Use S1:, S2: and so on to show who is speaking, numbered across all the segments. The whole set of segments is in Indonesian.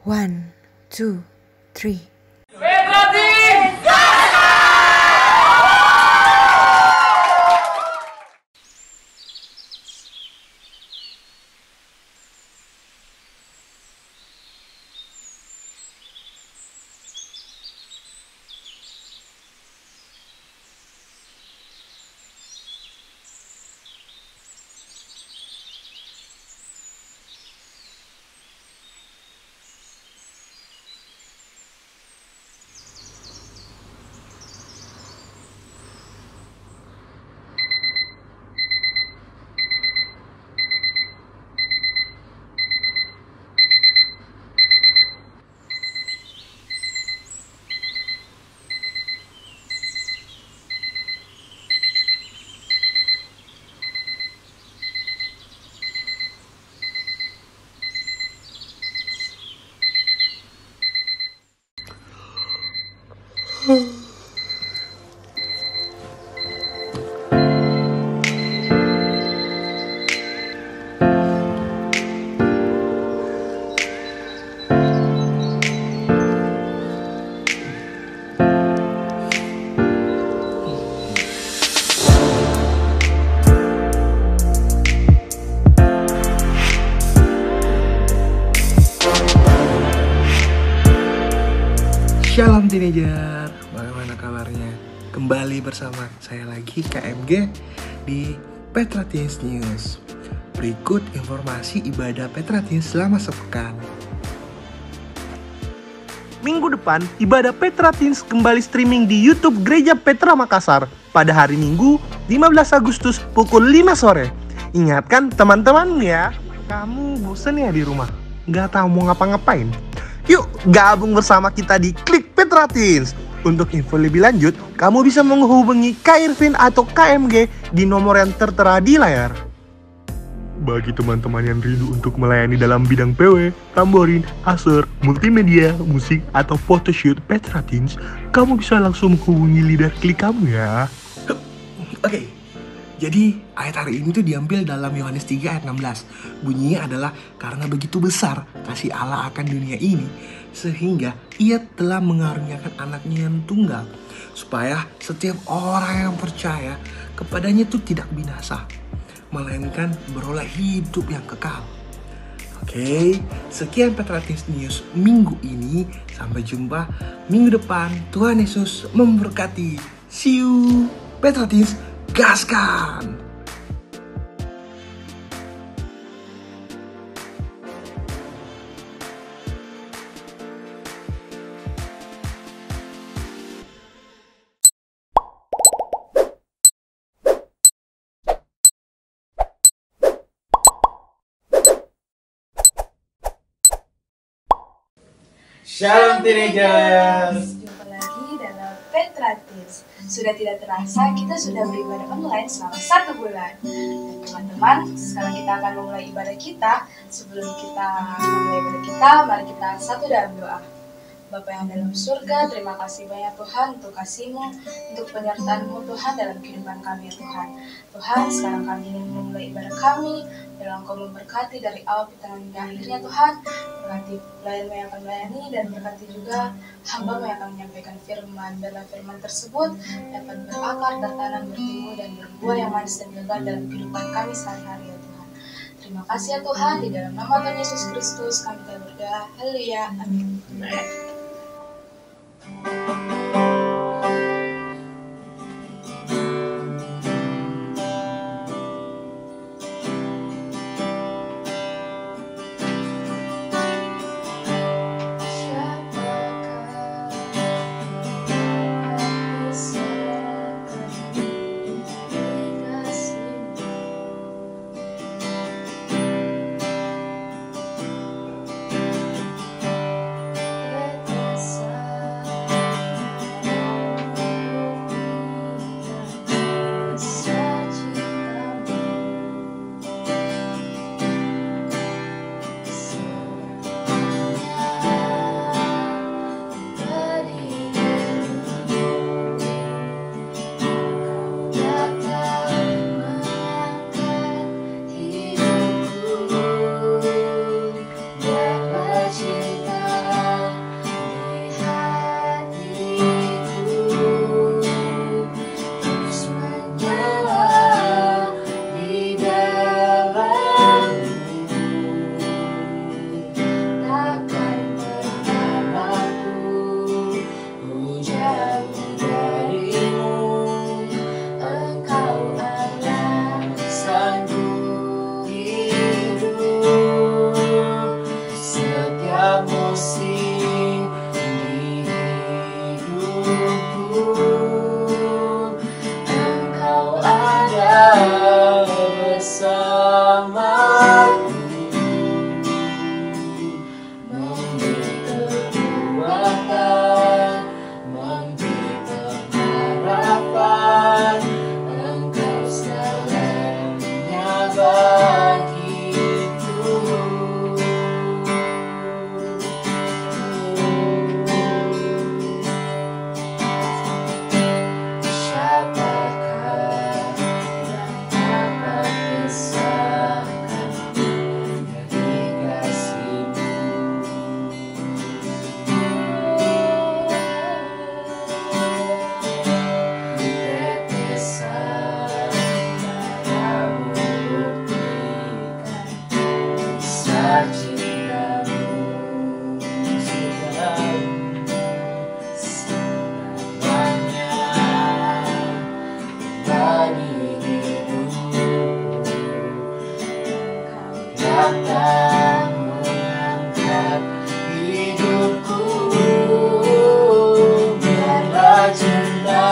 S1: One, two, three.
S2: Shalom teenager, bagaimana kabarnya? Kembali bersama saya lagi KMG di Petra Teens News. Berikut informasi ibadah Petra Teens selama sepekan.
S3: Minggu depan, ibadah Petra Teens kembali streaming di YouTube Gereja Petra Makassar pada hari Minggu 15 Agustus pukul 5 sore. Ingatkan teman-teman ya, kamu bosen ya di rumah? Gak tahu mau ngapa-ngapain? Yuk gabung bersama kita di Klik Petra Teens. Untuk info lebih lanjut, kamu bisa menghubungi Kak Irvin atau KMG di nomor yang tertera di layar. Bagi teman-teman yang rindu untuk melayani dalam bidang PW, tamborin, asur, multimedia, musik, atau photoshoot Petra Teens, kamu bisa langsung menghubungi leader Klik kamu ya.
S2: Oke, jadi ayat hari ini tuh diambil dalam Yohanes 3 ayat 16. Bunyinya adalah karena begitu besar kasih Allah akan dunia ini, sehingga ia telah mengaruniakan anaknya yang tunggal, supaya setiap orang yang percaya kepadanya itu tidak binasa, melainkan beroleh hidup yang kekal. Oke, sekian Petra Teens News minggu ini. Sampai jumpa minggu depan. Tuhan Yesus memberkati. See you, Petra Teens. Gaskan!
S4: Shalom teenagers.
S5: Jumpa lagi dalam Petra Teens. Sudah tidak terasa kita sudah beribadah online selama 1 bulan. Dan teman-teman, sekarang kita akan memulai ibadah kita. Sebelum kita memulai ibadah kita, mari kita satu dalam doa. Bapa yang dalam surga, terima kasih banyak Tuhan untuk kasih-Mu, untuk penyertaan-Mu Tuhan dalam kehidupan kami ya Tuhan. Tuhan, sekarang kami ingin memulai ibadah kami, dalam Engkau memberkati dari awal pertengahan hingga akhirnya Tuhan. Berkati pelayan-Mu yang akan melayani dan berkati juga hamba-Mu yang akan menyampaikan firman. Biarlah firman tersebut dapat berakar, tertanam, bertumbuh dan berbuah yang manis dan lebat dalam kehidupan kami sehari-hari ya Tuhan. Terima kasih ya Tuhan, di dalam nama Tuhan Yesus Kristus kami telah berdoa. Haleluya, amin.
S4: pusing di hidupku, Engkau ada bersamaku, memberi kekuatan, memberi pengharapan. Engkau segalanya bagiku. Siapakah yang dapat pisahkan dari kasih-Mu? Tetesan darah-Mu buktikan kisah cinta-Mu, segalanya bagi hidupku. Engkau datang mengangkat hidupku, biarlah cinta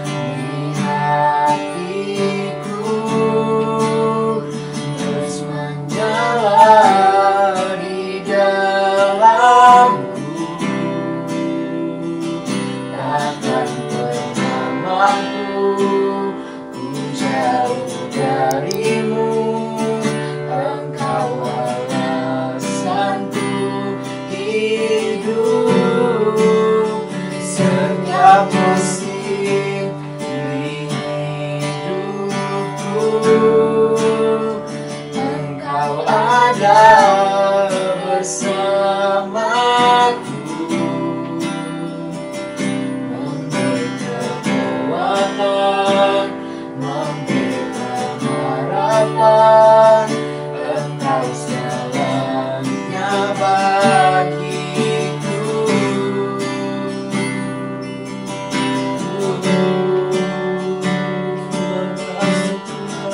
S4: di hatiku terus menyala di dalamku, takkan pernah mampu ku jauh dari-Mu. Engkau alasanku hidup, setiap musim di hidupku, Engkau ada bersamaku, memberi kekuatan, memberi pengharapan. Engkau segalanya bagiku. Terima kasih Tuhan.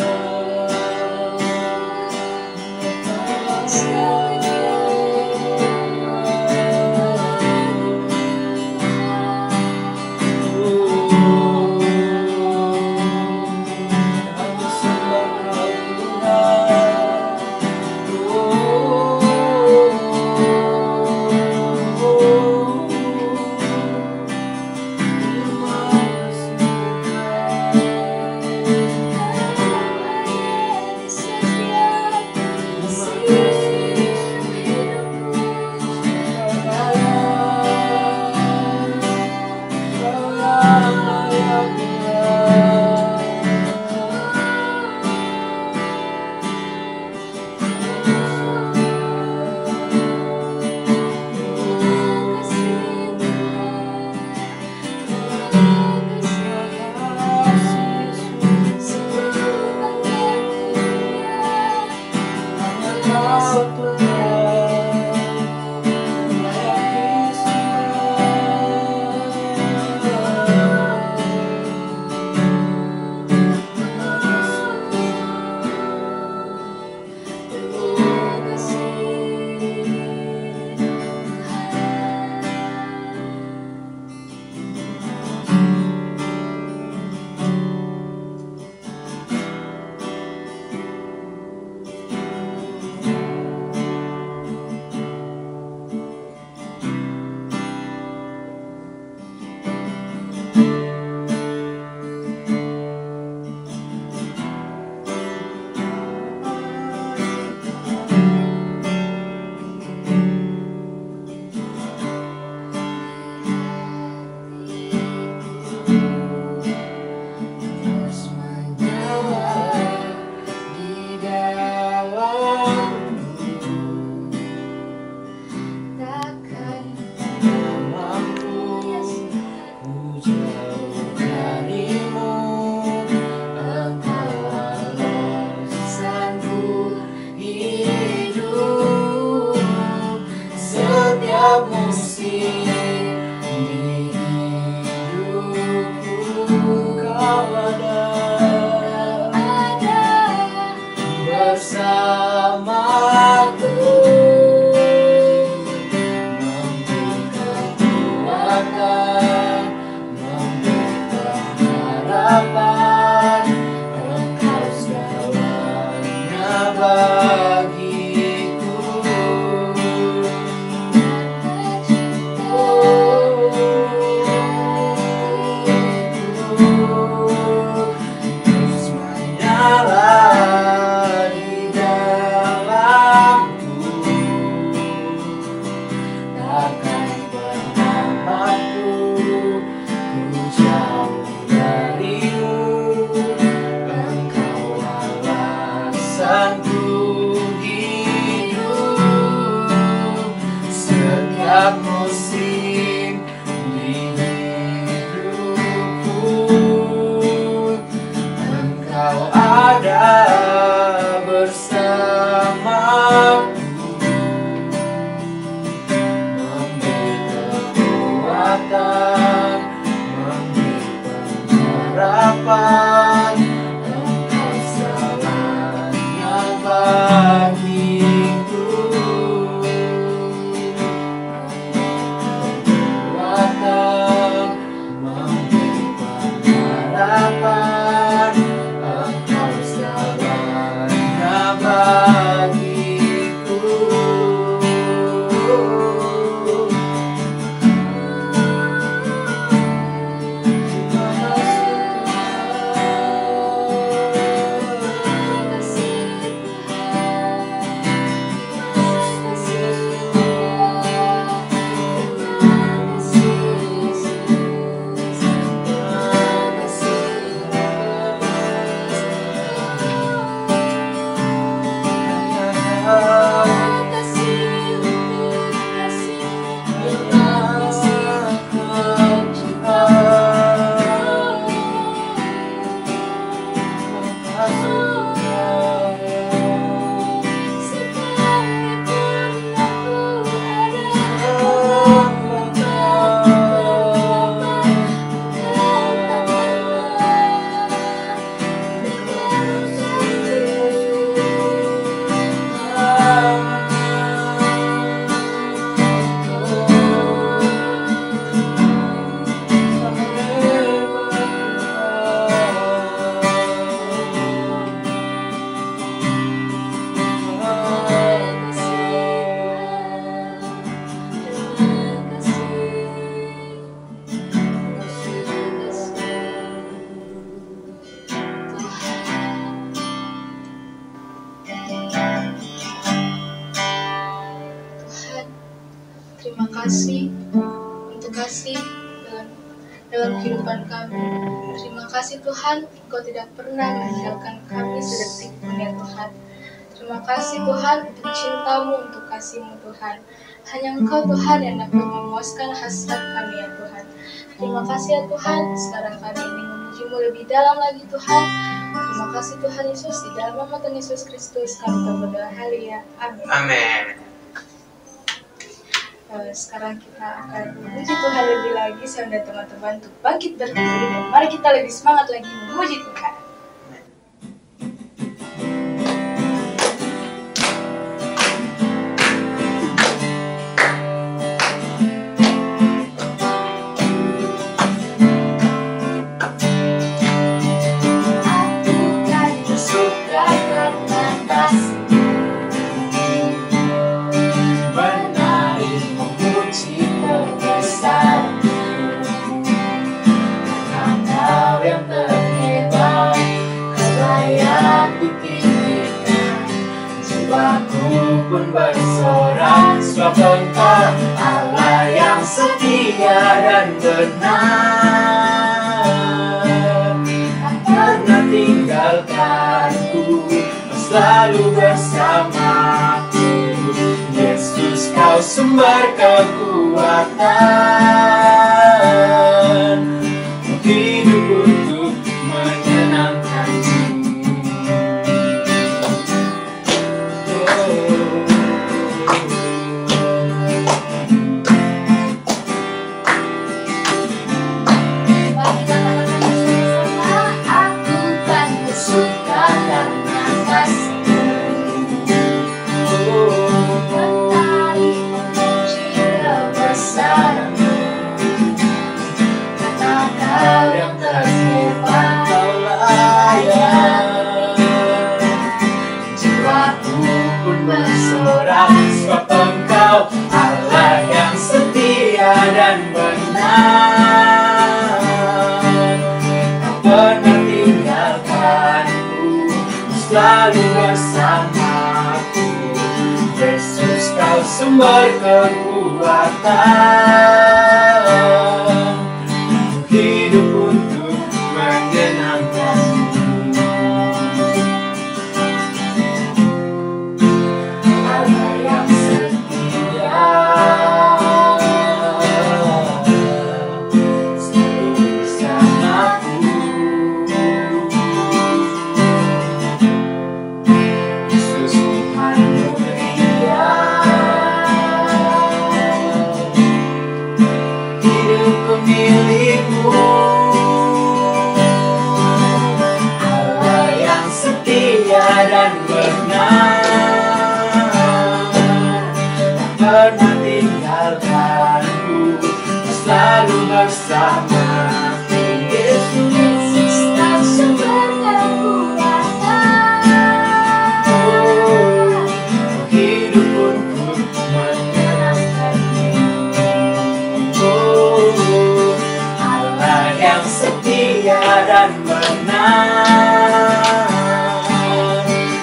S5: Terima kasih untuk kasih dalam kehidupan kami. Terima kasih Tuhan, Engkau tidak pernah meninggalkan kami sedetik pun ya Tuhan. Terima kasih Tuhan untuk cintamu, untuk kasihmu Tuhan. Hanya Engkau Tuhan yang dapat memuaskan hasrat kami ya Tuhan. Terima kasih ya Tuhan, sekarang kami ingin memujimu lebih dalam lagi Tuhan. Terima kasih Tuhan Yesus, di dalam nama Tuhan Yesus Kristus kami berdoa, haleluya, amin.
S6: Amin.
S5: Sekarang kita akan memuji Tuhan lebih lagi. Saya undang teman-teman untuk bangkit berdiri dan mari kita lebih semangat lagi memuji Tuhan.
S4: Pun bersorak, sebab Engkau Allah yang setia dan benar. Tak pernah tinggalkanku, selalu bersamaku. Yesus, Kau sumber kekuatan, hidup untuk menyenangkanmu. Sebab Engkau Allah yang setia dan benar. Tak pernah tinggalkanku, selalu bersamaku. Yesus, Kau sumber kekuatan, hidup untuk menyenangkanmu. Selalu bersamaku. Yesus, Kau sumber kekuatan, hidup untuk menyenangkanmu. Allah yang setia dan benar,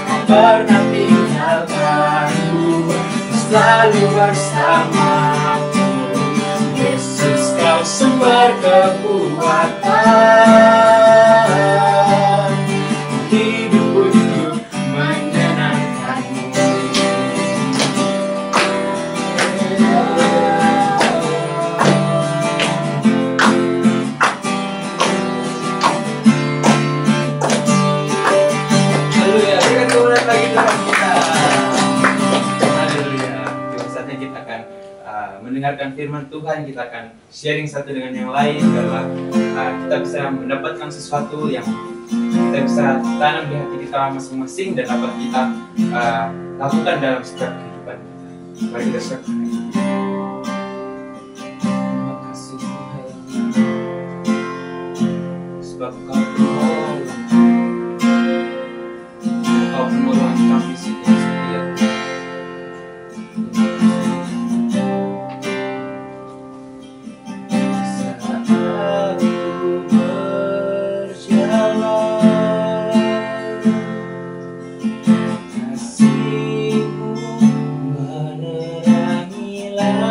S4: tak pernah tinggalkanku, selalu bersamaku. Yesus, Kau sumber kekuatan, hidup untuk menyenangkanmu.
S6: Haleluya, berikan kemuliaan bagi Tuhan kita. Haleluya. Saatnya kita akan mendengarkan firman Tuhan, kita akan sharing satu dengan yang lain bahwa kita bisa mendapatkan sesuatu yang kita bisa tanam di hati kita masing-masing dan dapat kita lakukan dalam setiap kehidupan kita. Mari kita serahkan. Terima kasih Tuhan, sebab Kau penolong kami setia.
S4: Kasih-Mu menerangi langit.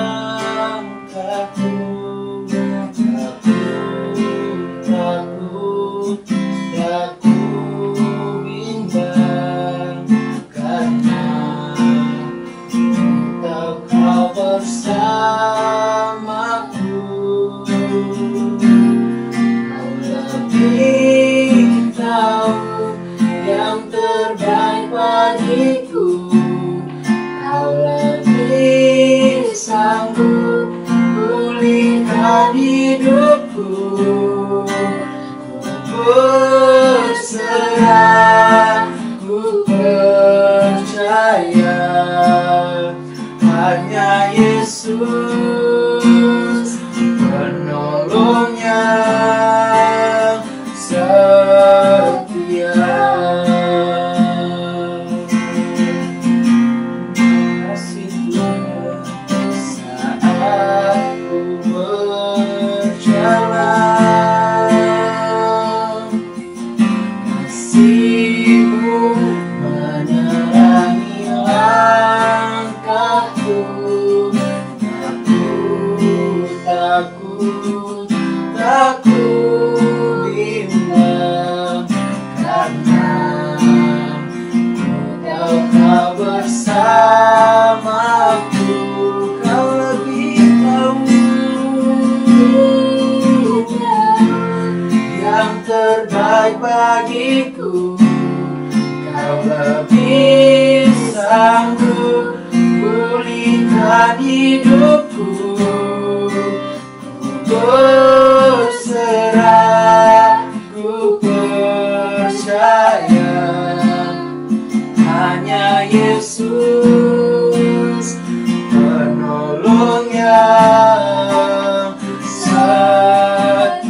S4: bersamaku. Kau lebih tahu yang terbaik bagiku. Kau lebih sanggup pulihkan hidupku. Ku berserah, ku percaya hanya Yesus penolong yang setia. Kasih Tuhan saat ku berjalan, kasih-Mu menerangi langkahku. Takut bimbang, karena Ku tahu Kau bersamaku. Kau lebih tahu yang terbaik bagiku. Kau lebih sanggup pulihkan hidupku. Berserah, ku percaya hanya Yesus penolong yang setia.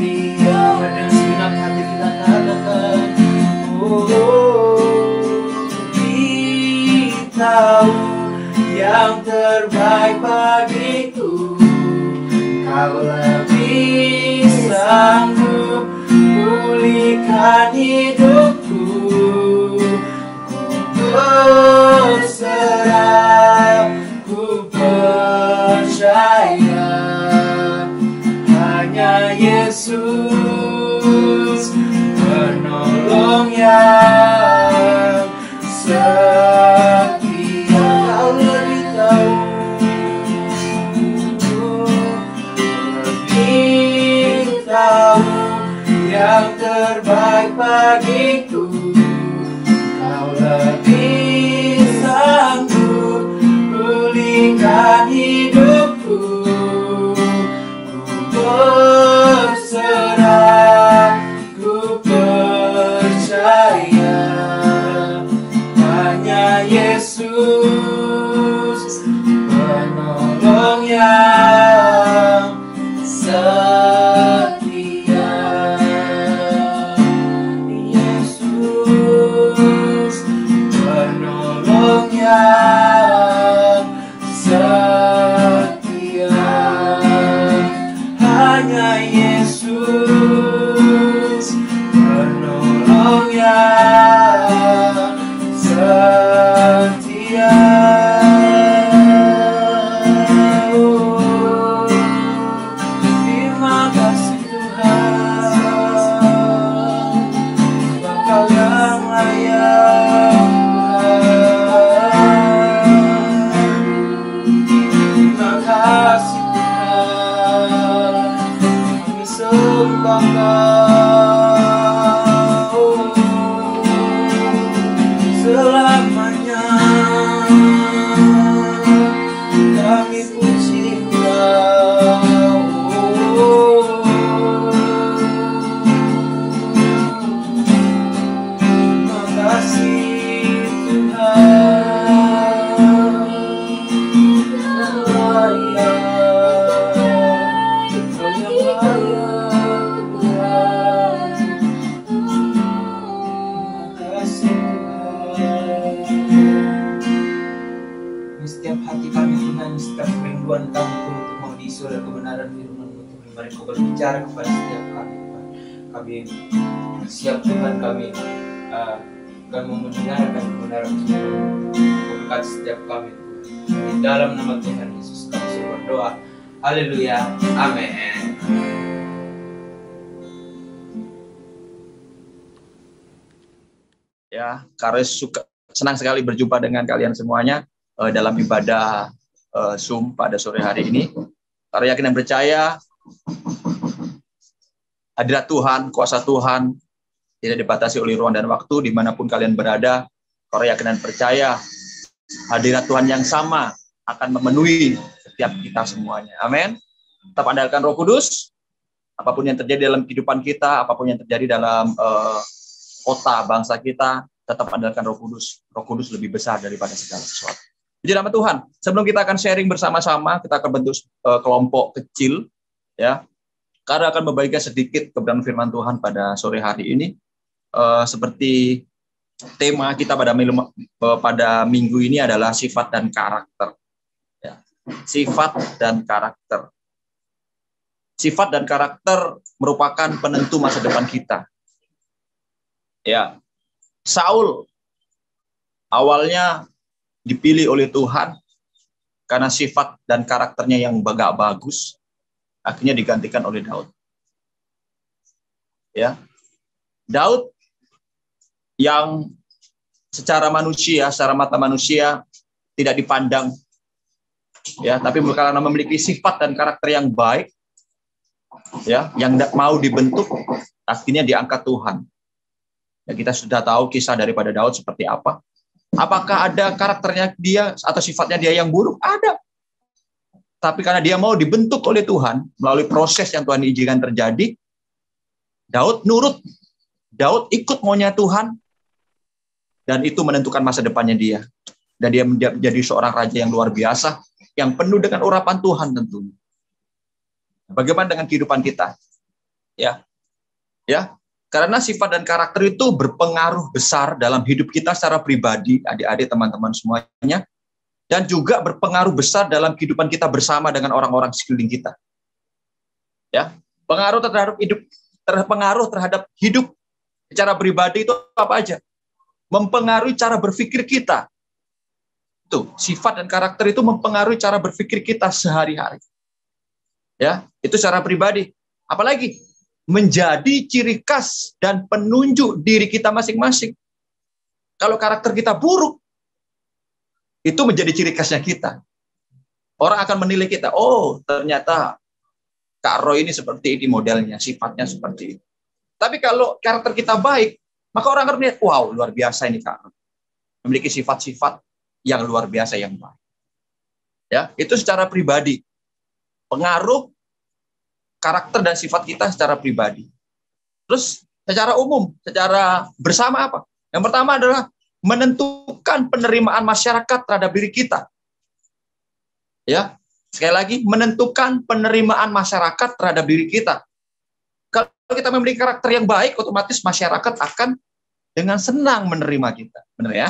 S4: Dengan segenap hati kita katakan, tahu yang terbaik bagiku. Kau lebih sanggup pulihkan hidupku. Ku berserah, ku percaya hanya Yesus penolong yang setia. Kau lebih tahu, lebih tahu yang terbaik bagiku. Kau lebih sanggup pulihkan hidupku. Ku berserah, ku percaya hanya Yesus penolong yang setia. Yesus penolong yang setia. Hanya Yesus penolong yang setia. Terima kasih Tuhan, Bapa yang layak. Terima kasih Tuhan, kami sembah Kau selamanya. Kami puji Kau. Terima kasih Tuhan, yang layak, Kau yang layak Tuhan. Terima kasih Tuhan. Di setiap hati kami Tuhan, setiap kerinduan kami Tuhan, untuk mau diisi oleh kebenaran firman-Mu Tuhan. Mari Kau berbicara kepada setiap kami Tuhan. Kami siap Tuhan, kami akan mendengarkan kebenaran firman-Mu. Kau berkati setiap kami Tuhan. Di dalam nama Tuhan Yesus kami suruh berdoa. Haleluya. Amin.
S7: Ya, Karis senang sekali berjumpa dengan kalian semuanya dalam ibadah Zoom pada sore hari ini. Karena yakin dan percaya hadirat Tuhan, kuasa Tuhan tidak dibatasi oleh ruang dan waktu dimanapun kalian berada. Karena yakin dan percaya hadirat Tuhan yang sama akan memenuhi setiap kita semuanya. Amin. Tetap andalkan Roh Kudus. Apapun yang terjadi dalam kehidupan kita, apapun yang terjadi dalam kota bangsa kita, tetap andalkan Roh Kudus. Roh Kudus lebih besar daripada segala sesuatu. Puji nama Tuhan. Sebelum kita akan sharing bersama-sama, kita akan bentuk kelompok kecil, ya. Karena akan membagikan sedikit kebenaran firman Tuhan pada sore hari ini. Seperti tema kita pada minggu ini adalah sifat dan karakter. Ya. Sifat dan karakter. Sifat dan karakter merupakan penentu masa depan kita. Ya, Saul awalnya dipilih oleh Tuhan karena sifat dan karakternya yang gak bagus, akhirnya digantikan oleh Daud. Ya, Daud yang secara manusia, secara mata manusia tidak dipandang, ya, tapi karena memiliki sifat dan karakter yang baik, ya, yang mau dibentuk, akhirnya diangkat Tuhan. Ya, kita sudah tahu kisah daripada Daud seperti apa. Apakah ada karakternya dia atau sifatnya dia yang buruk? Ada. Tapi karena dia mau dibentuk oleh Tuhan melalui proses yang Tuhan izinkan terjadi, Daud nurut. Daud ikut maunya Tuhan, dan itu menentukan masa depannya dia. Dan dia menjadi seorang raja yang luar biasa, yang penuh dengan urapan Tuhan tentunya. Bagaimana dengan kehidupan kita? Ya, karena sifat dan karakter itu berpengaruh besar dalam hidup kita secara pribadi, adik-adik, teman-teman semuanya, dan juga berpengaruh besar dalam kehidupan kita bersama dengan orang-orang sekeliling kita. Ya, pengaruh terhadap hidup secara pribadi itu apa aja? Mempengaruhi cara berpikir kita. Tuh, sifat dan karakter itu mempengaruhi cara berpikir kita sehari-hari. Ya, itu secara pribadi. Apalagi menjadi ciri khas dan penunjuk diri kita masing-masing. Kalau karakter kita buruk, itu menjadi ciri khasnya kita. Orang akan menilai kita, oh ternyata Kak Roy ini seperti ini modelnya, sifatnya seperti ini. Tapi kalau karakter kita baik, maka orang akan melihat, wow, luar biasa ini Kak Roy. Memiliki sifat-sifat yang luar biasa yang baik. Ya, itu secara pribadi. Pengaruh karakter dan sifat kita secara pribadi. Terus secara umum, secara bersama apa? Yang pertama adalah menentukan penerimaan masyarakat terhadap diri kita. Ya, sekali lagi menentukan penerimaan masyarakat terhadap diri kita. Kalau kita memiliki karakter yang baik, otomatis masyarakat akan dengan senang menerima kita. Benar ya?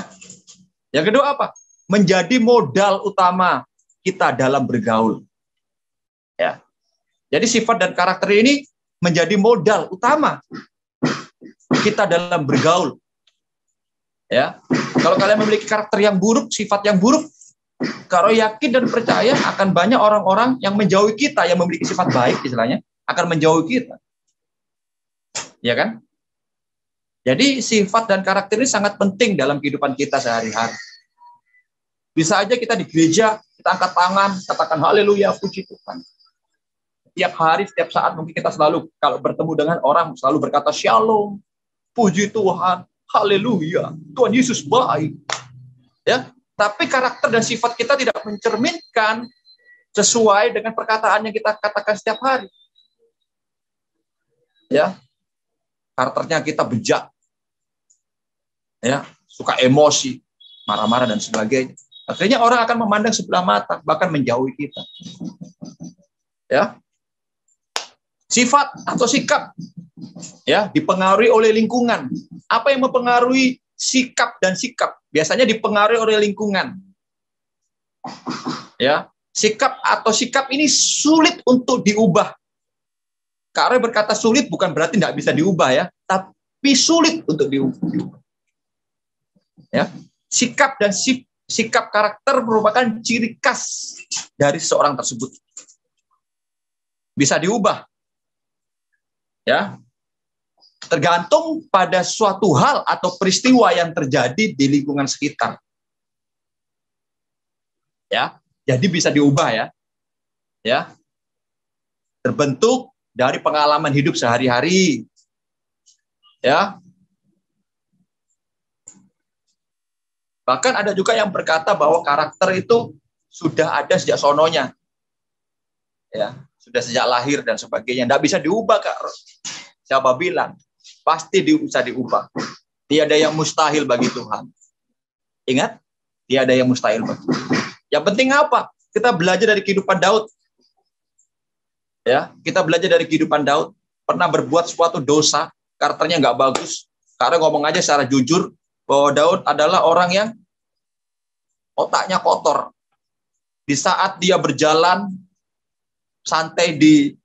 S7: Yang kedua apa? Menjadi modal utama kita dalam bergaul. Ya. Jadi sifat dan karakter ini menjadi modal utama kita dalam bergaul. Ya. Kalau kalian memiliki karakter yang buruk, sifat yang buruk, kalau yakin dan percaya akan banyak orang-orang yang menjauhi kita, yang memiliki sifat baik istilahnya, akan menjauhi kita. Ya kan? Jadi sifat dan karakter ini sangat penting dalam kehidupan kita sehari-hari. Bisa aja kita di gereja, kita angkat tangan, katakan haleluya, puji Tuhan. Setiap hari, setiap saat mungkin kita selalu, kalau bertemu dengan orang, selalu berkata shalom, puji Tuhan, haleluya, Tuhan Yesus baik. Ya, tapi karakter dan sifat kita tidak mencerminkan sesuai dengan perkataan yang kita katakan setiap hari. Ya, karakternya kita bejat, ya, suka emosi, marah-marah dan sebagainya. Akhirnya orang akan memandang sebelah mata, bahkan menjauhi kita. Ya, sifat atau sikap, ya, dipengaruhi oleh lingkungan. Apa yang mempengaruhi sikap dan sikap? Biasanya dipengaruhi oleh lingkungan. Ya, sikap atau sikap ini sulit untuk diubah. Karena berkata sulit bukan berarti tidak bisa diubah ya, tapi sulit untuk diubah. Ya, sikap dan sikap karakter merupakan ciri khas dari seorang tersebut. Bisa diubah. Ya. Tergantung pada suatu hal atau peristiwa yang terjadi di lingkungan sekitar. Ya. Jadi bisa diubah ya. Ya. Terbentuk dari pengalaman hidup sehari-hari. Ya. Bahkan ada juga yang berkata bahwa karakter itu sudah ada sejak sononya. Ya, sudah sejak lahir dan sebagainya. Tidak bisa diubah, Kak. Siapa bilang? Pasti bisa diubah. Tiada yang mustahil bagi Tuhan. Ingat, tiada yang mustahil bagi Tuhan. Yang penting apa? Kita belajar dari kehidupan Daud. Ya, kita belajar dari kehidupan Daud. Pernah berbuat suatu dosa, karakternya nggak bagus. Karena ngomong aja secara jujur, bahwa Daud adalah orang yang otaknya kotor. Di saat dia berjalan santai di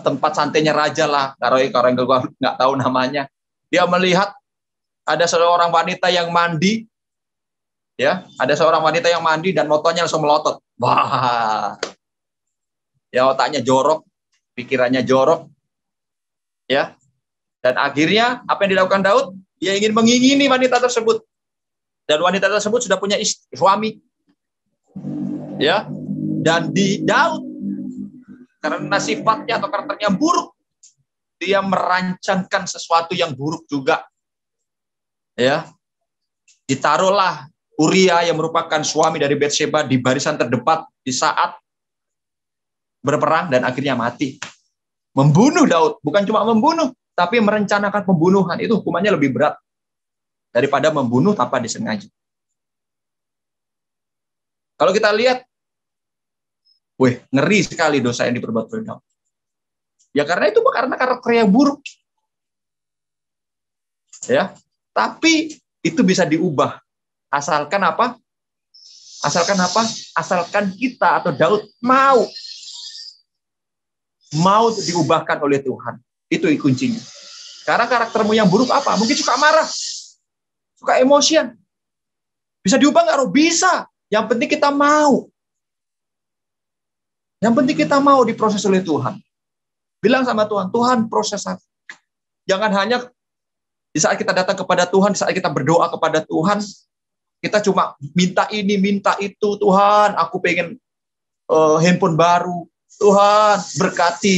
S7: tempat santainya raja lah, kalau yang nggak tahu namanya, dia melihat ada seorang wanita yang mandi, ya, ada seorang wanita yang mandi dan motornya langsung melotot. Wah, ya otaknya jorok, pikirannya jorok, ya, dan akhirnya apa yang dilakukan Daud? Dia ingin mengingini wanita tersebut, dan wanita tersebut sudah punya suami, ya, dan di Daud karena sifatnya atau karakternya buruk, dia merancangkan sesuatu yang buruk juga. Ya. Ditaruhlah Uria yang merupakan suami dari Batsheba di barisan terdepan di saat berperang dan akhirnya mati. Membunuh Daud, bukan cuma membunuh, tapi merencanakan pembunuhan. Itu hukumannya lebih berat daripada membunuh tanpa disengaja. Kalau kita lihat, ngeri sekali dosa yang diperbuat oleh Daud. Ya karena itu karena karakter yang buruk. Ya, tapi itu bisa diubah. Asalkan apa? Asalkan kita atau Daud mau diubahkan oleh Tuhan. Itu kuncinya. Karena karaktermu yang buruk apa? Mungkin suka marah, suka emosian. Bisa diubah nggak, Roh? Bisa. Yang penting kita mau. Yang penting kita mau diproses oleh Tuhan. Bilang sama Tuhan, Tuhan proses aku. Jangan hanya di saat kita datang kepada Tuhan, di saat kita berdoa kepada Tuhan, kita cuma minta ini, minta itu. Tuhan, aku pengen handphone baru. Tuhan, berkati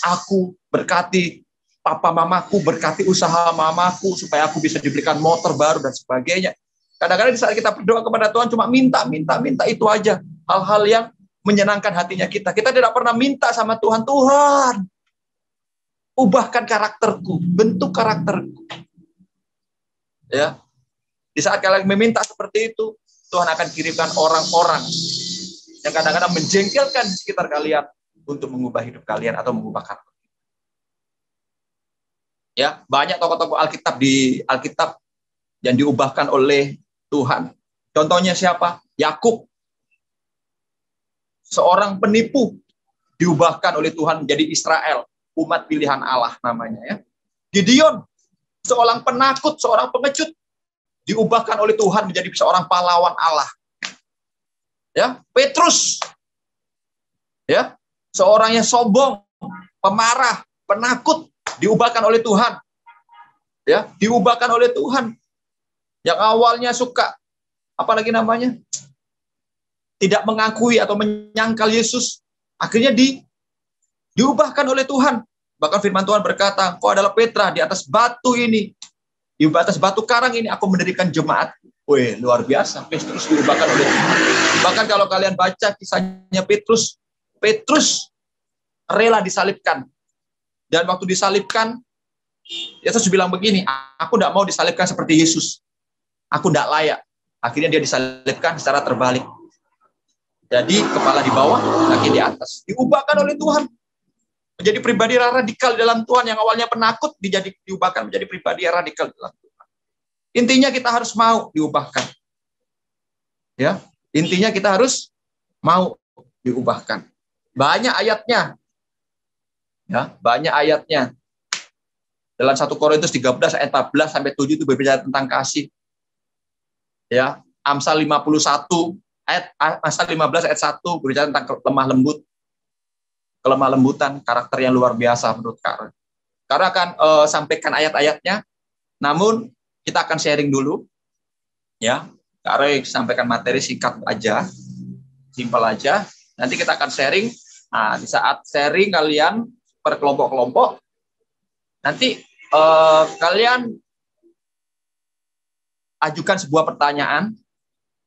S7: aku, berkati papa mamaku, berkati usaha mamaku, supaya aku bisa diberikan motor baru dan sebagainya. Kadang-kadang di saat kita berdoa kepada Tuhan, cuma minta itu aja. Hal-hal yang menyenangkan hatinya kita. Kita tidak pernah minta sama Tuhan, Tuhan, ubahkan karakterku, bentuk karakterku. Ya. Di saat kalian meminta seperti itu, Tuhan akan kirimkan orang-orang yang kadang-kadang menjengkelkan di sekitar kalian untuk mengubah hidup kalian atau mengubah karakter. Ya, banyak tokoh-tokoh Alkitab yang diubahkan oleh Tuhan. Contohnya siapa? Yakub. Seorang penipu diubahkan oleh Tuhan menjadi Israel, umat pilihan Allah namanya ya. Gideon, seorang penakut, seorang pengecut, diubahkan oleh Tuhan menjadi seorang pahlawan Allah. Ya, Petrus, ya, seorang yang sombong, pemarah, penakut, diubahkan oleh Tuhan. Ya, diubahkan oleh Tuhan. Yang awalnya suka, apalagi namanya, tidak mengakui atau menyangkal Yesus, akhirnya diubahkan oleh Tuhan. Bahkan firman Tuhan berkata, kau adalah Petra, di atas batu ini, di atas batu karang ini aku mendirikan jemaat. Wih, luar biasa. Petrus diubahkan oleh Tuhan. Bahkan kalau kalian baca kisahnya Petrus rela disalibkan. Dan waktu disalibkan, Yesus bilang begini, aku tidak mau disalibkan seperti Yesus. Aku tidak layak. Akhirnya dia disalibkan secara terbalik. Jadi kepala di bawah, kaki di atas. Diubahkan oleh Tuhan. Menjadi pribadi yang radikal dalam Tuhan. Yang awalnya penakut, diubahkan menjadi pribadi yang radikal dalam Tuhan. Intinya kita harus mau diubahkan. Ya, intinya kita harus mau diubahkan. Banyak ayatnya. Ya, banyak ayatnya. Dalam 1 Korintus 13 ayat 14 sampai 7 itu berbicara tentang kasih. Ya, Amsal 51 Amsal 15 ayat 1 berbicara tentang kelemah lembutan, karakter yang luar biasa menurut Kak. Karena akan sampaikan ayat-ayatnya, namun kita akan sharing dulu, ya. Kak Roy sampaikan materi singkat aja, simpel aja. Nanti kita akan sharing. Nah, di saat sharing kalian per kelompok-kelompok, nanti kalian ajukan sebuah pertanyaan.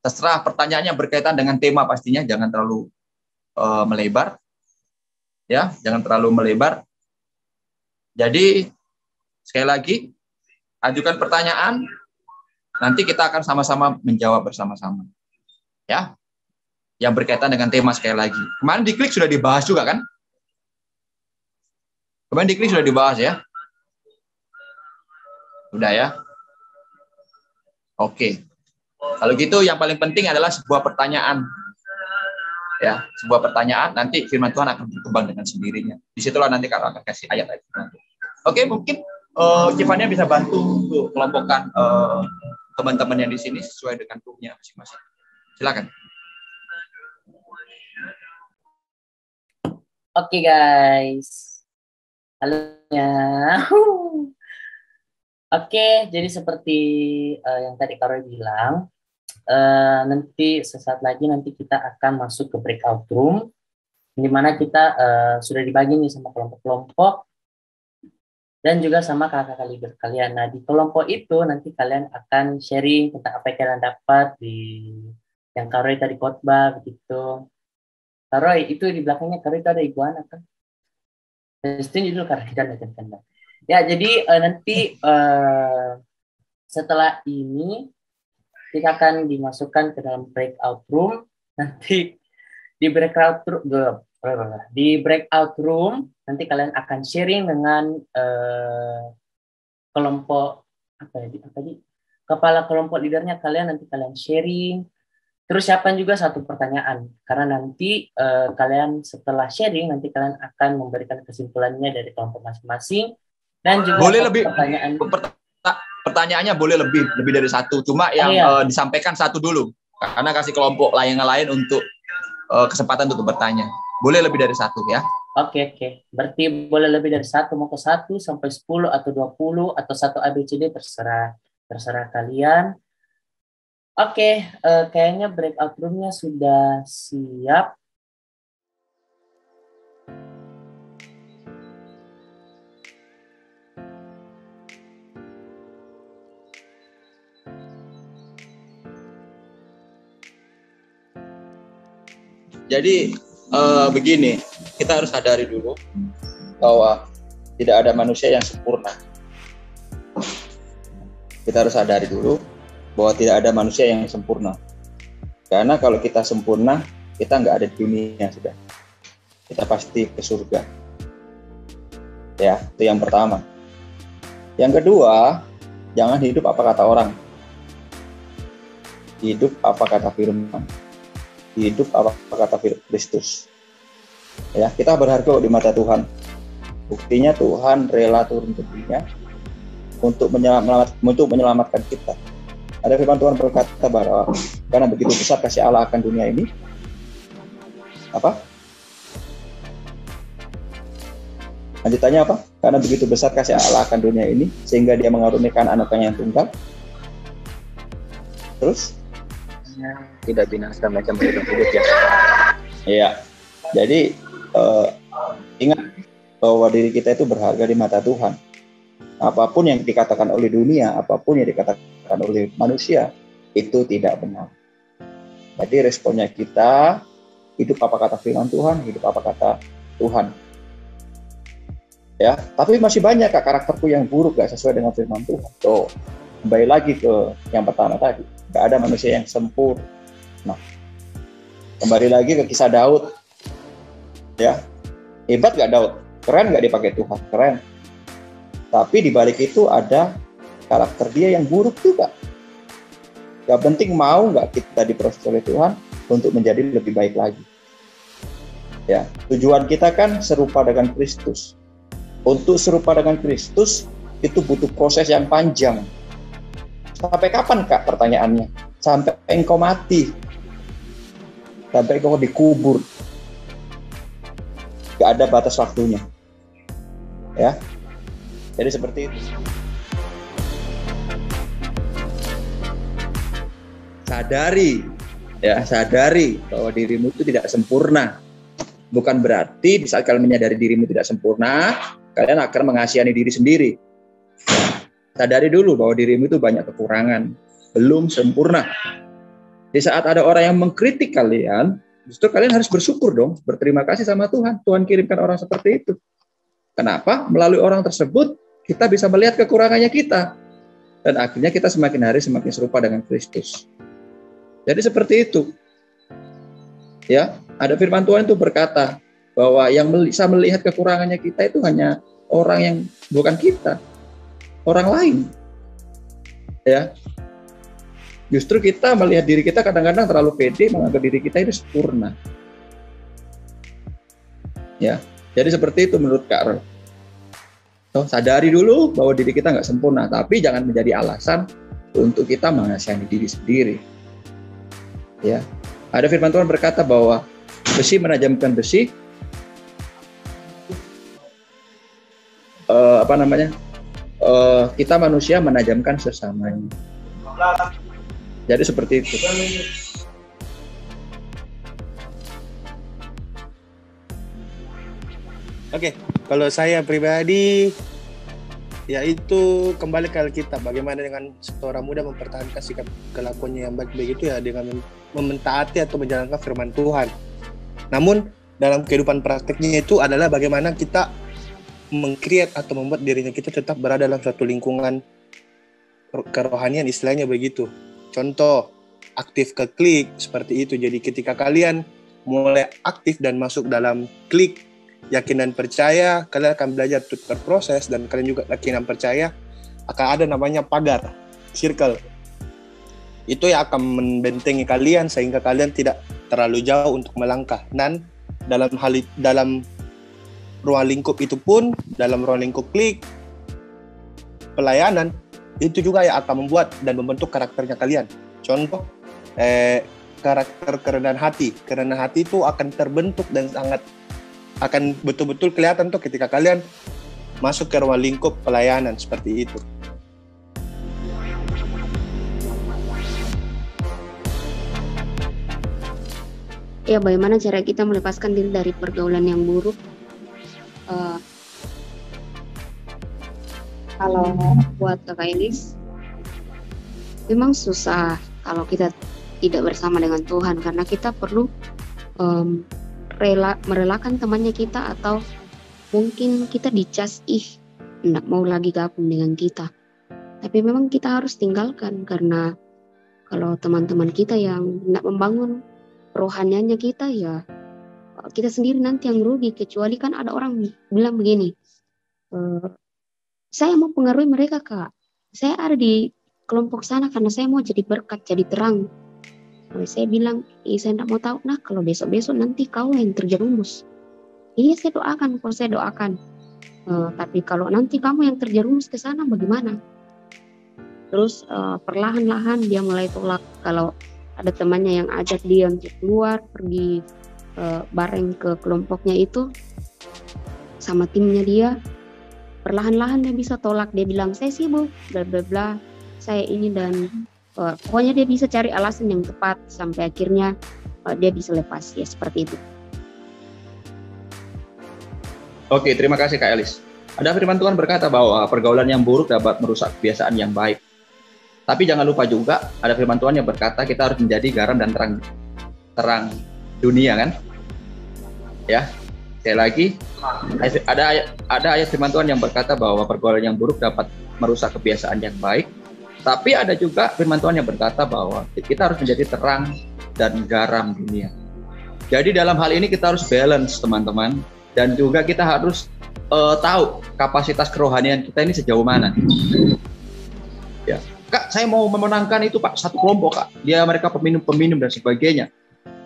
S7: Terserah pertanyaannya berkaitan dengan tema pastinya, jangan terlalu melebar. Ya, jangan terlalu melebar. Jadi sekali lagi, ajukan pertanyaan. Nanti kita akan sama-sama menjawab bersama-sama. Ya. Yang berkaitan dengan tema sekali lagi. Kemarin di Klik sudah dibahas juga kan? Kemarin di Klik sudah dibahas ya? Sudah ya? Oke. Kalau gitu yang paling penting adalah sebuah pertanyaan. Ya, sebuah pertanyaan, nanti firman Tuhan akan berkembang dengan sendirinya. Disitulah nanti kalau akan kasih ayat-ayat. Oke, mungkin Civania bisa bantu untuk kelompokkan teman-teman yang di sini sesuai dengan grupnya masing-masing. Silakan.
S8: Oke guys, halo ya. Oke, jadi seperti yang tadi Kak Roy bilang, nanti sesaat lagi nanti kita akan masuk ke breakout room, di mana kita sudah dibagi nih sama kelompok-kelompok dan juga sama kakak-kakak leader kalian. Nah, di kelompok itu nanti kalian akan sharing tentang apa yang kalian dapat di yang Kak Roy tadi khotbah begitu. Kak Roy, itu di belakangnya Kak Roy itu ada iguana kan? Testing dulu Kak Roy, kan. Ya, jadi nanti setelah ini kita akan dimasukkan ke dalam breakout room. Nanti di breakout room nanti kalian akan sharing dengan kelompok kepala kelompok leadernya kalian, nanti kalian sharing. Terus siapkan juga satu pertanyaan, karena nanti kalian setelah sharing nanti kalian akan memberikan kesimpulannya dari kelompok masing-masing, dan juga
S7: boleh lebih
S8: pertanyaan.
S7: Pertanyaannya boleh lebih dari satu, cuma yang disampaikan satu dulu, karena kasih kelompok lain untuk kesempatan untuk bertanya. Boleh lebih dari satu ya.
S8: Oke. Berarti boleh lebih dari satu, mau ke 1 sampai 10 atau 20 atau 1 ABCD, terserah kalian. Oke, kayaknya breakout room-nya sudah siap.
S7: Jadi begini, kita harus sadari dulu bahwa tidak ada manusia yang sempurna. Kita harus sadari dulu bahwa tidak ada manusia yang sempurna. Karena kalau kita sempurna, kita nggak ada di dunia sudah. Kita pasti ke surga. Ya, itu yang pertama. Yang kedua, jangan hidup apa kata orang. Hidup apa kata firman. Hidup apa kata Kristus. Ya, kita berharga di mata Tuhan. Buktinya Tuhan rela turun ke dunia untuk menyelamatkan kita. Ada firman Tuhan berkata bahwa karena begitu besar kasih Allah akan dunia ini, lanjutannya apa? Karena begitu besar kasih Allah akan dunia ini sehingga Dia mengaruniakan anaknya yang tunggal. Terus tidak binasa macam hidup ya. Iya. Jadi ingat bahwa diri kita itu berharga di mata Tuhan. Apapun yang dikatakan oleh dunia, apapun yang dikatakan oleh manusia, itu tidak benar. Jadi responnya kita, hidup apa kata firman Tuhan, hidup apa kata Tuhan. Ya, tapi masih banyak karakterku yang buruk, gak sesuai dengan firman Tuhan. So, kembali lagi ke yang pertama tadi, gak ada manusia yang sempurna. Nah, kembali lagi ke kisah Daud. Ya, hebat gak Daud? Keren gak dipakai Tuhan? Keren. Tapi di balik itu ada karakter dia yang buruk juga. Gak penting mau nggak kita diproses oleh Tuhan untuk menjadi lebih baik lagi. Ya, tujuan kita kan serupa dengan Kristus. Untuk serupa dengan Kristus itu butuh proses yang panjang. Sampai kapan Kak pertanyaannya? Sampai engkau mati. Sampai engkau dikubur. Gak ada batas waktunya. Ya. Jadi seperti itu. sadari bahwa dirimu itu tidak sempurna. Bukan berarti di saat kalian menyadari dirimu tidak sempurna, kalian akan mengasihani diri sendiri. Sadari dulu bahwa dirimu itu banyak kekurangan, belum sempurna. Di saat ada orang yang mengkritik kalian, justru kalian harus bersyukur dong, berterima kasih sama Tuhan. Tuhan kirimkan orang seperti itu. Kenapa? Melalui orang tersebut, kita bisa melihat kekurangannya kita. Dan akhirnya kita semakin hari semakin serupa dengan Kristus. Jadi seperti itu. Ya, ada firman Tuhan itu berkata bahwa yang bisa melihat kekurangannya kita itu hanya orang yang bukan kita, orang lain. Ya, justru kita melihat diri kita kadang-kadang terlalu pede, menganggap diri kita itu sempurna. Ya, jadi seperti itu menurut Kak Roy. So, sadari dulu bahwa diri kita nggak sempurna, tapi jangan menjadi alasan untuk kita mengasihani diri sendiri. Ya, ada firman Tuhan berkata bahwa besi menajamkan besi, kita manusia menajamkan sesamanya. Jadi seperti itu.
S3: Oke, kalau saya pribadi, yaitu kembali ke Alkitab. Bagaimana dengan seorang muda mempertahankan sikap kelakuannya yang baik begitu ya, dengan mentaati atau menjalankan firman Tuhan. Namun dalam kehidupan prakteknya itu adalah bagaimana kita meng-create atau membuat dirinya kita tetap berada dalam suatu lingkungan kerohanian, istilahnya begitu. Contoh, aktif ke klik seperti itu. Jadi ketika kalian mulai aktif dan masuk dalam klik yakin dan percaya, kalian akan belajar untuk berproses, dan kalian juga yakin dan percaya akan ada namanya pagar, circle. Itu yang akan membentengi kalian sehingga kalian tidak terlalu jauh untuk melangkah. Dan dalam ruang lingkup itu pun, dalam ruang lingkup klik pelayanan, itu juga yang akan membuat dan membentuk karakternya kalian. Contoh, karakter kerendahan hati. Kerendahan hati itu akan terbentuk dan akan betul-betul kelihatan tuh ketika kalian masuk ke ruang lingkup pelayanan seperti itu.
S9: Ya, bagaimana cara kita melepaskan diri dari pergaulan yang buruk? Kalau buat Kakak Elis, memang susah kalau kita tidak bersama dengan Tuhan, karena kita perlu merelakan temannya kita, atau mungkin kita dicas tidak mau lagi gabung dengan kita. Tapi memang kita harus tinggalkan, karena kalau teman-teman kita yang tidak membangun rohaniannya kita, ya kita sendiri nanti yang rugi. Kecuali kan ada orang bilang begini, saya mau pengaruhi mereka Kak, saya ada di kelompok sana karena saya mau jadi berkat, jadi terang. Saya bilang, saya tidak mau tahu. Nah, kalau besok-besok nanti kau yang terjerumus, iya saya doakan, kalau saya doakan. Tapi kalau nanti kamu yang terjerumus ke sana bagaimana? Terus perlahan-lahan dia mulai tolak. Kalau ada temannya yang ajak dia untuk keluar, pergi bareng ke kelompoknya itu sama timnya dia, perlahan-lahan dia bisa tolak. Dia bilang, saya sibuk, bla bla bla, saya ini dan pokoknya dia bisa cari alasan yang tepat sampai akhirnya dia bisa lepas, ya seperti itu.
S7: Oke, terima kasih Kak Elis. Ada firman Tuhan berkata bahwa pergaulan yang buruk dapat merusak kebiasaan yang baik. Tapi jangan lupa juga ada firman Tuhan yang berkata kita harus menjadi garam dan terang dunia, kan? Ya, sekali lagi ada ayat firman Tuhan yang berkata bahwa pergaulan yang buruk dapat merusak kebiasaan yang baik. Tapi ada juga firman Tuhan yang berkata bahwa kita harus menjadi terang dan garam dunia. Jadi dalam hal ini kita harus balance, teman-teman. Dan juga kita harus tahu kapasitas kerohanian kita ini sejauh mana. Ya, Kak, saya mau memenangkan itu Pak, satu kelompok Kak. Mereka peminum dan sebagainya.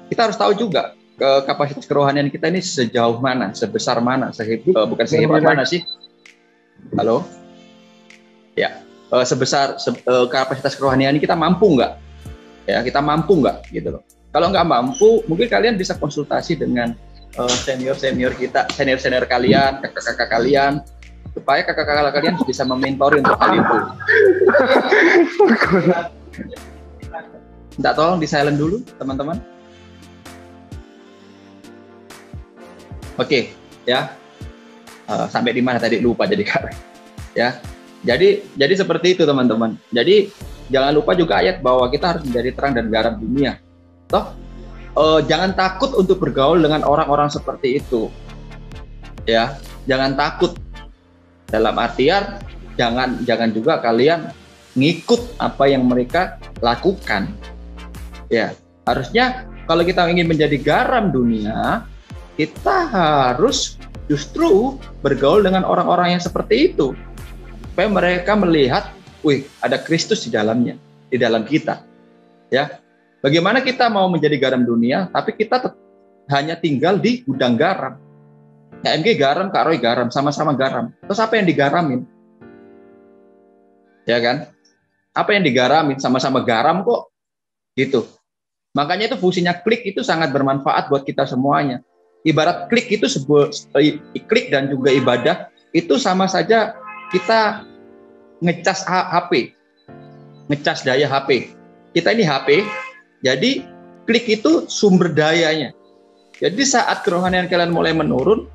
S7: Kita harus tahu juga kapasitas kerohanian kita ini sejauh mana, sebesar mana, bukan sehebat mana sih. Halo? Ya. Sebesar kapasitas kerohanian kita mampu nggak? Ya, kita mampu nggak gitu loh. Kalau nggak mampu, mungkin kalian bisa konsultasi dengan senior kita, senior kalian, kakak-kakak kalian, supaya kakak-kakak kalian bisa mementori untuk hal itu. Minta tolong di silent dulu, teman-teman. Oke, ya. Sampai di mana tadi lupa jadi Kak. Ya. Jadi seperti itu, teman-teman. Jadi jangan lupa juga ayat bahwa kita harus menjadi terang dan garam dunia. Toh, jangan takut untuk bergaul dengan orang-orang seperti itu. Ya, jangan takut. Dalam artian jangan juga kalian ngikut apa yang mereka lakukan. Ya, harusnya kalau kita ingin menjadi garam dunia, kita harus justru bergaul dengan orang-orang yang seperti itu. Supaya mereka melihat, wih, ada Kristus di dalamnya, di dalam kita. Ya. Bagaimana kita mau menjadi garam dunia, tapi kita hanya tinggal di gudang garam. KMG garam, Kak Roy garam, sama-sama garam. Terus apa yang digaramin? Ya kan? Apa yang digaramin? Sama-sama garam kok. Gitu. Makanya itu fungsinya klik itu sangat bermanfaat buat kita semuanya. Ibarat klik itu klik dan juga ibadah itu sama saja kita ngecas HP. Ngecas daya HP. Kita ini HP, jadi klik itu sumber dayanya. Jadi saat kerohanian kalian mulai menurun,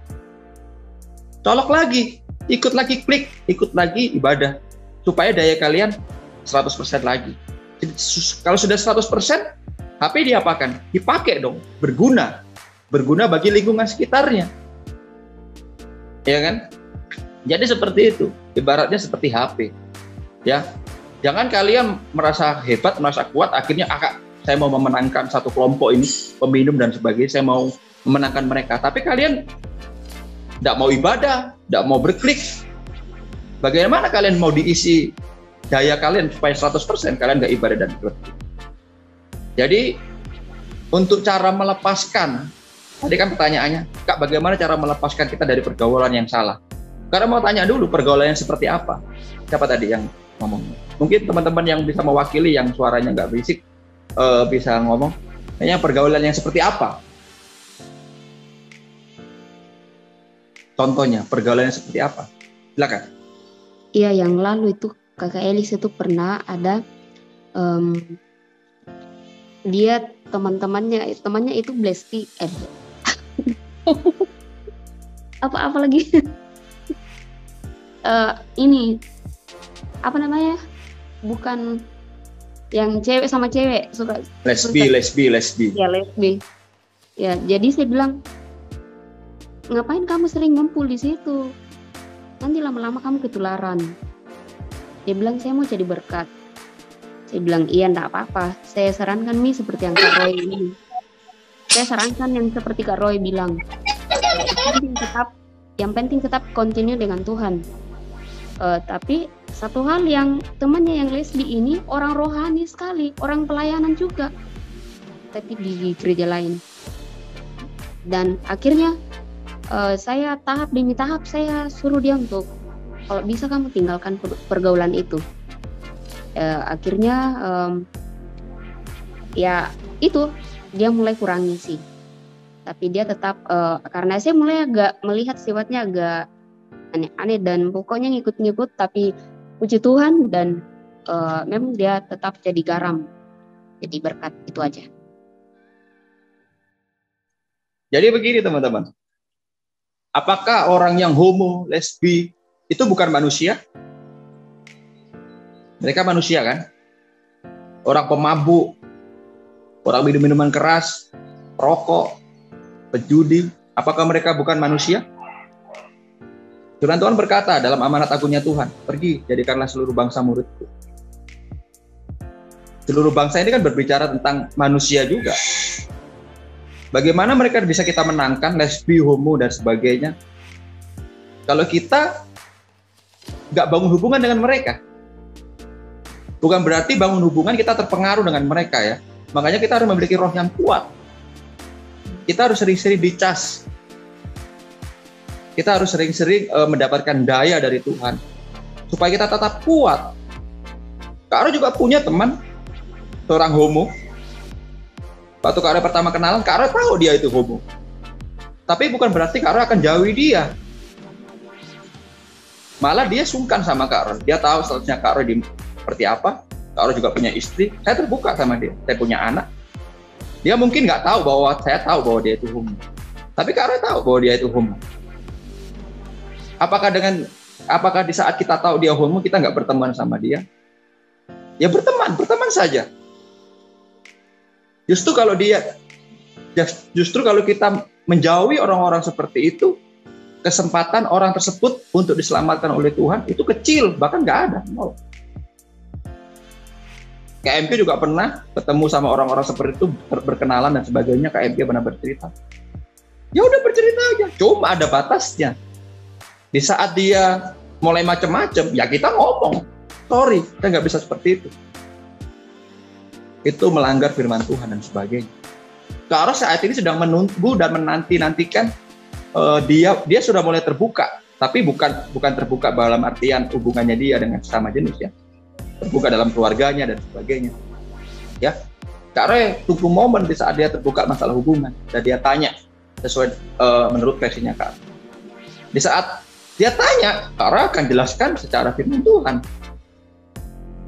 S7: colok lagi, ikut lagi klik, ikut lagi ibadah. Supaya daya kalian 100% lagi. Jadi, kalau sudah 100%, HP diapakan? Dipakai dong, berguna. Berguna bagi lingkungan sekitarnya. Ya kan? Jadi seperti itu. Ibaratnya seperti HP. Ya. Jangan kalian merasa hebat, merasa kuat, akhirnya saya mau memenangkan satu kelompok ini, peminum dan sebagainya, saya mau memenangkan mereka. Tapi kalian tidak mau ibadah, tidak mau berklik. Bagaimana kalian mau diisi daya kalian supaya 100% kalian nggak ibadah dan berklik? Jadi untuk cara melepaskan, tadi kan pertanyaannya, Kak, bagaimana cara melepaskan kita dari pergaulan yang salah? Karena mau tanya dulu pergaulan yang seperti apa? Siapa tadi yang ngomong? Mungkin teman-teman yang bisa mewakili yang suaranya nggak berisik bisa ngomong. Kayaknya pergaulan yang seperti apa? Contohnya, pergaulannya seperti apa? Silakan.
S9: Iya, yang lalu itu Kakak Elis itu pernah ada dia temannya itu Blesti apa lagi ini apa namanya, bukan yang cewek sama cewek suka
S7: lesbi
S9: ya, lesbi ya. Jadi saya bilang, ngapain kamu sering ngumpul di situ, nanti lama-lama kamu ketularan. Dia bilang, saya mau jadi berkat. Saya bilang, iya, enggak apa-apa, saya sarankan nih seperti yang Kak Roy ini. Saya sarankan yang seperti Kak Roy bilang, yang penting tetap continue dengan Tuhan. Tapi satu hal yang temannya yang lesbi ini orang rohani sekali, orang pelayanan juga, tapi di gereja lain. Dan akhirnya saya tahap demi tahap saya suruh dia untuk, kalau bisa kamu tinggalkan pergaulan itu. Akhirnya ya itu dia mulai kurangi sih, tapi dia tetap karena saya mulai agak melihat sifatnya agak aneh-aneh dan pokoknya ngikut-ngikut, tapi puji Tuhan dan memang dia tetap jadi garam, jadi berkat. Itu aja.
S7: Jadi begini teman-teman, apakah orang yang homo, lesbi itu bukan manusia? Mereka manusia kan? Orang pemabuk, orang minum minuman keras, rokok, pejudi, apakah mereka bukan manusia? Firman Tuhan berkata dalam amanat agungnya Tuhan, pergi jadikanlah seluruh bangsa muridku. Seluruh bangsa ini kan berbicara tentang manusia juga. Bagaimana mereka bisa kita menangkan lesbi, homo dan sebagainya kalau kita nggak bangun hubungan dengan mereka? Bukan berarti bangun hubungan kita terpengaruh dengan mereka ya. Makanya kita harus memiliki roh yang kuat. Kita harus sering-sering dicas. Kita harus sering-sering mendapatkan daya dari Tuhan supaya kita tetap kuat. Kak Roy juga punya teman seorang homo. Waktu Kak Roy pertama kenalan, Kak Roy tahu dia itu homo. Tapi bukan berarti Kak Roy akan jauhi dia. Malah dia sungkan sama Kak Roy. Dia tahu selanjutnya Kak Roy seperti apa. Kak Roy juga punya istri, saya terbuka sama dia. Saya punya anak. Dia mungkin nggak tahu bahwa saya tahu bahwa dia itu homo. Tapi Kak Roy tahu bahwa dia itu homo. Apakah di saat kita tahu dia homo, kita nggak berteman sama dia? Ya berteman saja. Justru kalau kita menjauhi orang-orang seperti itu, kesempatan orang tersebut untuk diselamatkan oleh Tuhan itu kecil, bahkan nggak ada. No. KMP juga pernah ketemu sama orang-orang seperti itu, berkenalan dan sebagainya. KMP pernah bercerita. Ya udah bercerita aja, cuma ada batasnya. Di saat dia mulai macam-macam, ya kita ngomong, sorry, kita nggak bisa seperti itu. Itu melanggar firman Tuhan dan sebagainya. Karena saat ini sedang menunggu dan menanti-nantikan dia sudah mulai terbuka, tapi bukan terbuka dalam artian hubungannya dia dengan sesama jenis ya, terbuka dalam keluarganya dan sebagainya. Ya, karena tunggu momen di saat dia terbuka masalah hubungan dan dia tanya sesuai menurut versinya Kak. Di saat dia tanya, Kak akan jelaskan secara firman Tuhan.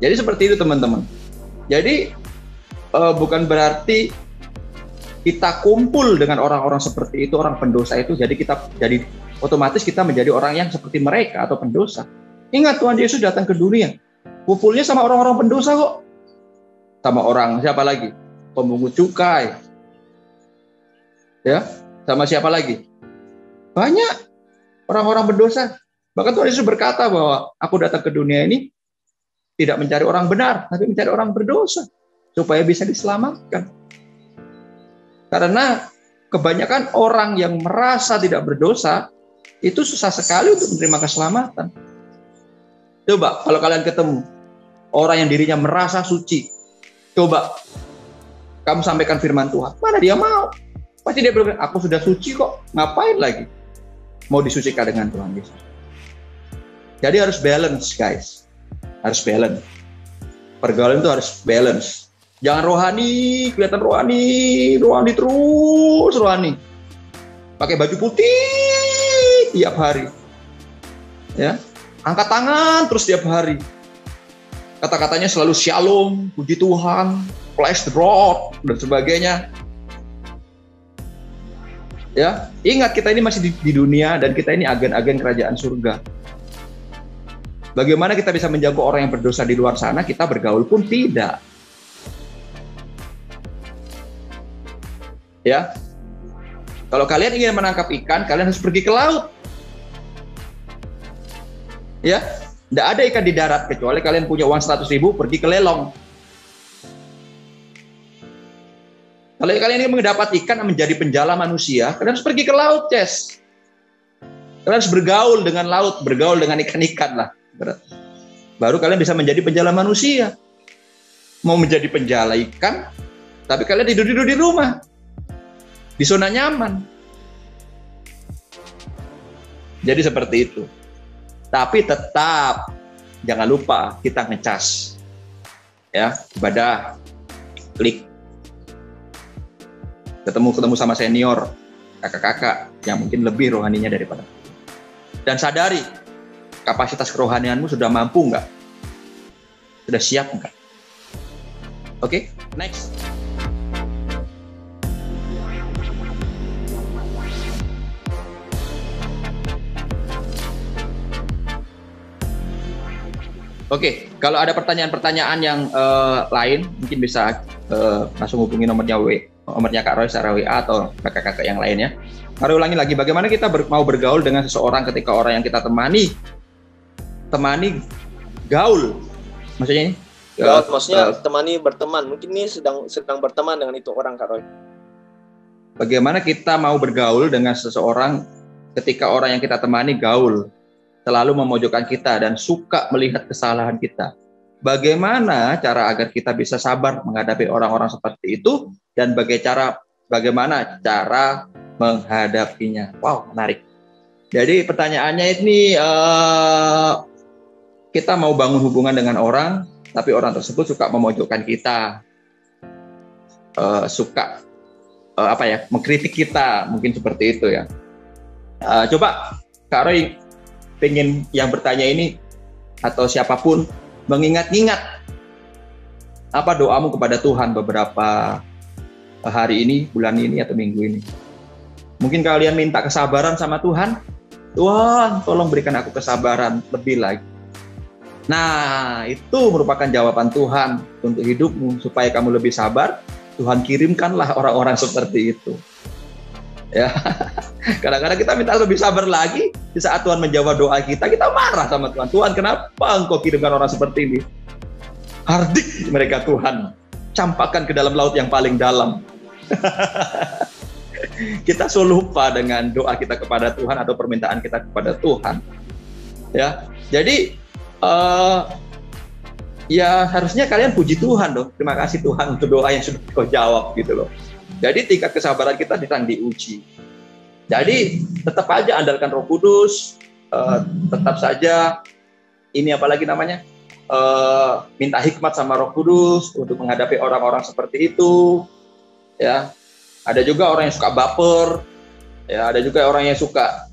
S7: Jadi seperti itu teman-teman. Jadi bukan berarti kita kumpul dengan orang-orang seperti itu, orang pendosa itu, jadi otomatis kita menjadi orang yang seperti mereka atau pendosa. Ingat, Tuhan Yesus datang ke dunia, kumpulnya sama orang-orang pendosa kok. Sama orang siapa lagi? Pemungut cukai. Ya, sama siapa lagi? Banyak orang-orang berdosa. Bahkan Tuhan Yesus berkata bahwa aku datang ke dunia ini tidak mencari orang benar, tapi mencari orang berdosa supaya bisa diselamatkan. Karena kebanyakan orang yang merasa tidak berdosa itu susah sekali untuk menerima keselamatan. Coba kalau kalian ketemu orang yang dirinya merasa suci, coba kamu sampaikan firman Tuhan, mana dia mau? Pasti dia berkata, aku sudah suci kok, ngapain lagi mau disucikan dengan Tuhan Yesus? Jadi harus balance guys, harus balance. Pergaulan itu harus balance. Jangan rohani, kelihatan rohani terus rohani. Pakai baju putih tiap hari. Ya, angkat tangan terus tiap hari. Kata-katanya selalu shalom, puji Tuhan, bless the Lord dan sebagainya. Ya, ingat kita ini masih di dunia dan kita ini agen-agen kerajaan surga. Bagaimana kita bisa menjaga orang yang berdosa di luar sana, kita bergaul pun tidak. Ya, kalau kalian ingin menangkap ikan, kalian harus pergi ke laut. Ya, tidak ada ikan di darat kecuali kalian punya uang 100.000, pergi ke lelong. Kalau kalian ingin mendapat ikan menjadi penjala manusia, kalian harus pergi ke laut, Ces. Kalian harus bergaul dengan laut, bergaul dengan ikan-ikan lah. Baru kalian bisa menjadi penjala manusia. Mau menjadi penjala ikan, tapi kalian tidur di rumah. Di zona nyaman. Jadi seperti itu. Tapi tetap jangan lupa kita ngecas. Ya, ibadah. Klik. Ketemu sama senior, kakak-kakak yang mungkin lebih rohaninya daripada. Dan sadari kapasitas kerohanianmu sudah mampu enggak? Sudah siap enggak? Oke, next. Oke, kalau ada pertanyaan-pertanyaan yang lain, mungkin bisa langsung hubungi nomornya Kak Roy secara WA atau kakak-kakak yang lainnya. Mari ulangi lagi, bagaimana kita mau bergaul dengan seseorang ketika orang yang kita temani gaul, maksudnya ini?
S3: Gaul, maksudnya temani berteman. Mungkin ini sedang berteman dengan itu orang, Kak Roy.
S7: Bagaimana kita mau bergaul dengan seseorang ketika orang yang kita temani gaul, selalu memojokkan kita dan suka melihat kesalahan kita. Bagaimana cara agar kita bisa sabar menghadapi orang-orang seperti itu dan bagaimana cara menghadapinya? Wow, menarik. Jadi pertanyaannya ini kita mau bangun hubungan dengan orang, tapi orang tersebut suka memojokkan kita, suka mengkritik kita, mungkin seperti itu ya. Coba Kak Roy pengen yang bertanya ini atau siapapun mengingat-ingat Apa doamu kepada Tuhan beberapa hari ini, bulan ini, atau minggu ini? Mungkin kalian minta kesabaran sama Tuhan. Tuhan, tolong berikan aku kesabaran lebih lagi. Nah, itu merupakan jawaban Tuhan untuk hidupmu. Supaya kamu lebih sabar, Tuhan kirimkanlah orang-orang seperti itu. Ya, kadang-kadang kita minta lebih sabar lagi. Di saat Tuhan menjawab doa kita marah sama Tuhan. Tuhan, kenapa engkau kirimkan orang seperti ini? Hardik mereka Tuhan, campakkan ke dalam laut yang paling dalam. Kita selalu lupa dengan doa kita kepada Tuhan atau permintaan kita kepada Tuhan. Ya, jadi ya harusnya kalian puji Tuhan dong. Terima kasih Tuhan untuk doa yang sudah kau jawab gitu loh. Jadi tingkat kesabaran kita sedang diuji. Jadi tetap aja andalkan Roh Kudus. Tetap saja ini apalagi namanya, minta hikmat sama Roh Kudus untuk menghadapi orang-orang seperti itu. Ya, ada juga orang yang suka baper. Ya, ada juga orang yang suka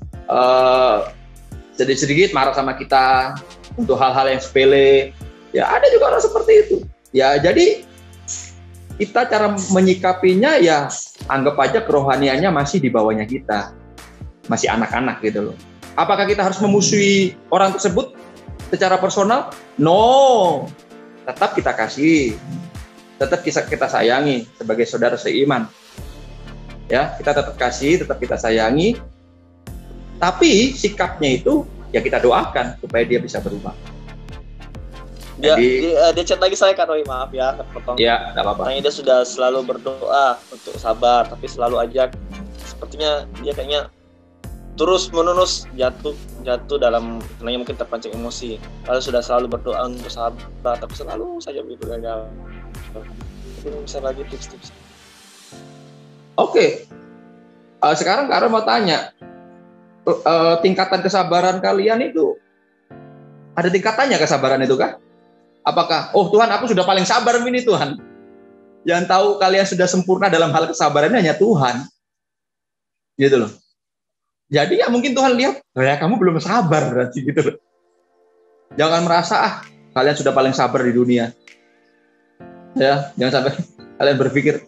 S7: sedikit-sedikit marah sama kita untuk hal-hal yang sepele. Ya, ada juga orang seperti itu. Ya, jadi kita cara menyikapinya ya anggap aja kerohaniannya masih di bawahnya kita. Masih anak-anak gitu loh. Apakah kita harus memusuhi orang tersebut secara personal? No. Tetap kita kasih. Tetap kita sayangi sebagai saudara seiman. Ya, kita tetap kasih, tetap kita sayangi. Tapi sikapnya itu ya kita doakan supaya dia bisa berubah.
S3: Dia chat lagi saya Kak Roy, maaf ya potong.
S7: Ya, enggak apa-apa.
S3: Katanya dia sudah selalu berdoa untuk sabar, tapi selalu aja sepertinya dia kayaknya terus menerus jatuh dalam, karena mungkin terpancing emosi. Lalu sudah selalu berdoa untuk sabar, tapi selalu saja begitu gagal. Mungkin bisa lagi tips-tips.
S7: Oke. Sekarang Kak Roy mau tanya, tingkatan kesabaran kalian itu ada tingkatannya kesabaran itu kah? Apakah, oh Tuhan aku sudah paling sabar ini Tuhan. Yang tahu kalian sudah sempurna dalam hal kesabaran hanya Tuhan. Gitu loh. Jadi ya mungkin Tuhan lihat, ya kamu belum sabar berarti gitu loh. Jangan merasa kalian sudah paling sabar di dunia. Ya, jangan sampai kalian berpikir,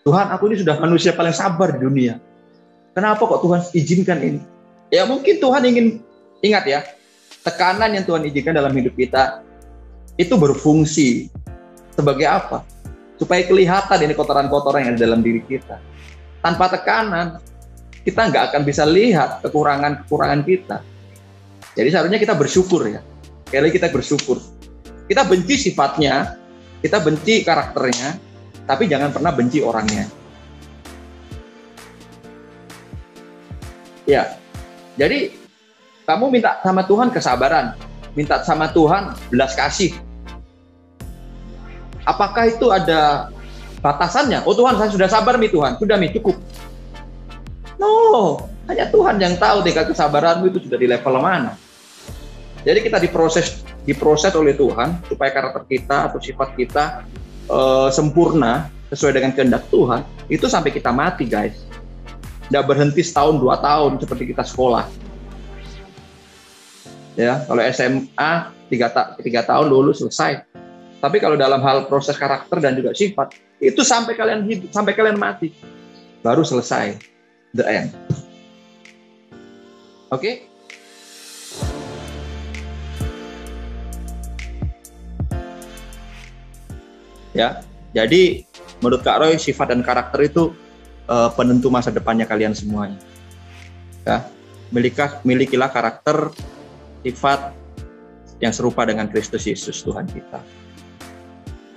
S7: Tuhan aku ini sudah manusia paling sabar di dunia. Kenapa kok Tuhan izinkan ini? Ya mungkin Tuhan ingin, ingat ya, tekanan yang Tuhan izinkan dalam hidup kita itu berfungsi sebagai apa? Supaya kelihatan ini kotoran-kotoran yang ada dalam diri kita. Tanpa tekanan, kita nggak akan bisa lihat kekurangan-kekurangan kita. Jadi seharusnya kita bersyukur ya. Sekali kita bersyukur. Kita benci sifatnya, kita benci karakternya, tapi jangan pernah benci orangnya. Ya, jadi kamu minta sama Tuhan kesabaran, minta sama Tuhan belas kasih. Apakah itu ada batasannya? Oh Tuhan, saya sudah sabar nih Tuhan, sudah nih cukup. No, hanya Tuhan yang tahu tingkat kesabaranmu itu sudah di level mana. Jadi kita diproses oleh Tuhan supaya karakter kita atau sifat kita sempurna sesuai dengan kehendak Tuhan. Itu sampai kita mati guys. Tidak berhenti setahun 2 tahun seperti kita sekolah. Ya, kalau SMA 3 tahun lulus selesai. Tapi kalau dalam hal proses karakter dan juga sifat, itu sampai kalian hidup, sampai kalian mati, baru selesai, the end. Oke? Ya, jadi menurut Kak Roy, sifat dan karakter itu penentu masa depannya kalian semuanya. Ya, milikilah karakter, sifat yang serupa dengan Kristus Yesus Tuhan kita.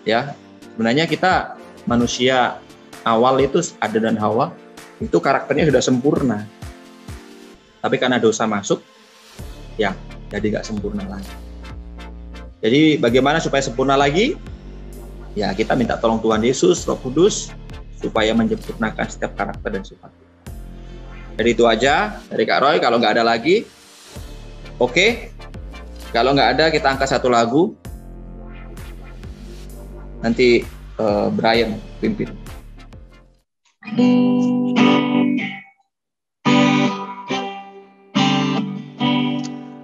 S7: Ya, sebenarnya kita manusia awal itu Adam dan Hawa itu karakternya sudah sempurna. Tapi karena dosa masuk, ya jadi nggak sempurna lagi. Jadi bagaimana supaya sempurna lagi? Ya kita minta tolong Tuhan Yesus, Roh Kudus, supaya menyempurnakan setiap karakter dan sifat kita. Jadi itu aja dari Kak Roy. Kalau nggak ada lagi, oke. Kalau nggak ada, kita angkat satu lagu. Nanti Brian pimpin.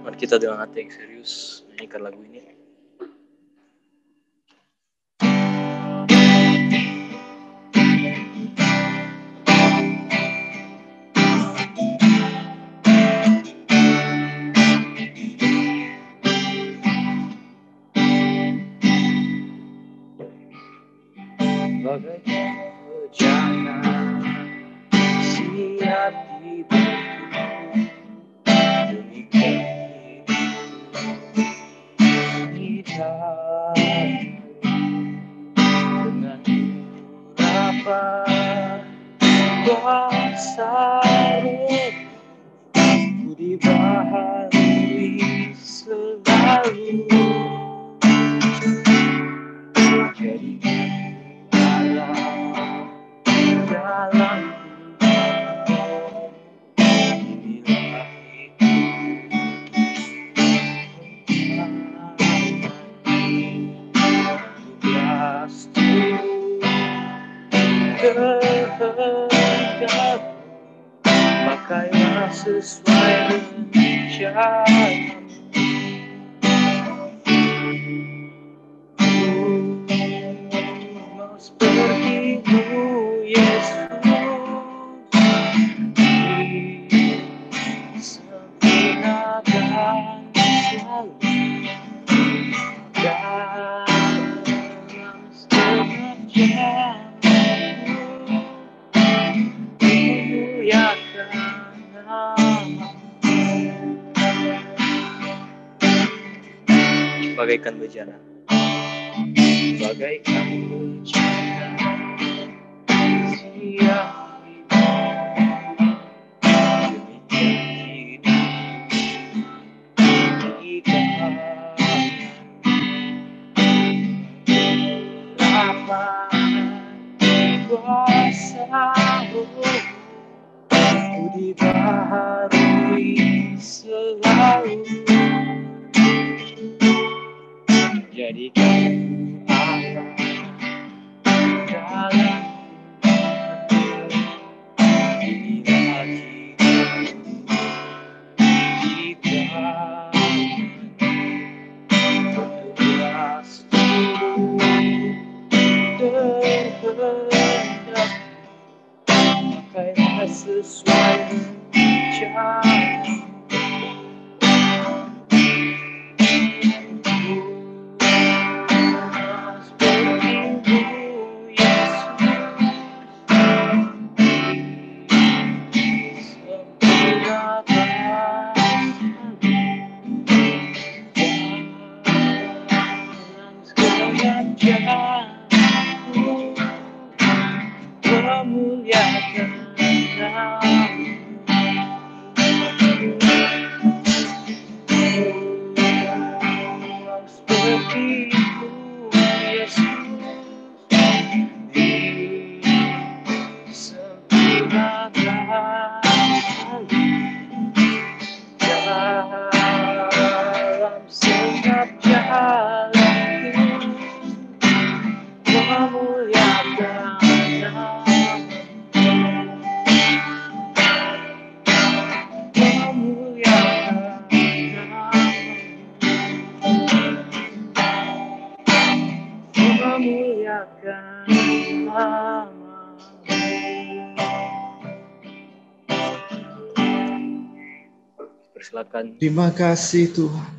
S3: Mari kita dengan hati yang serius menyanyikan lagu ini.
S4: bagaikan bejana siap dibentuk demi kita dengan berapa bahasa ku dibaharui selalu jadi dalam inilah kehendak makanya sesuai rencana mau seperti-Mu Yesus sempurnakan selalu dalam setiap jalanku memuliakan nama bagaikan bejana bagaikan bejana siap kuasa-Mu ku dibaharui selalu jadikan Allah dalam inilah kita bertugas terhadap makanya sesuai rencana seperti-Mu Yesus sempurnakan dalam segala jalanku memuliakan nama-Mu seperti-Mu Yesus sempurnakan dalam setiap jalanku memuliakan memuliakan nama-Mu. Persilakan.
S7: Terima kasih Tuhan.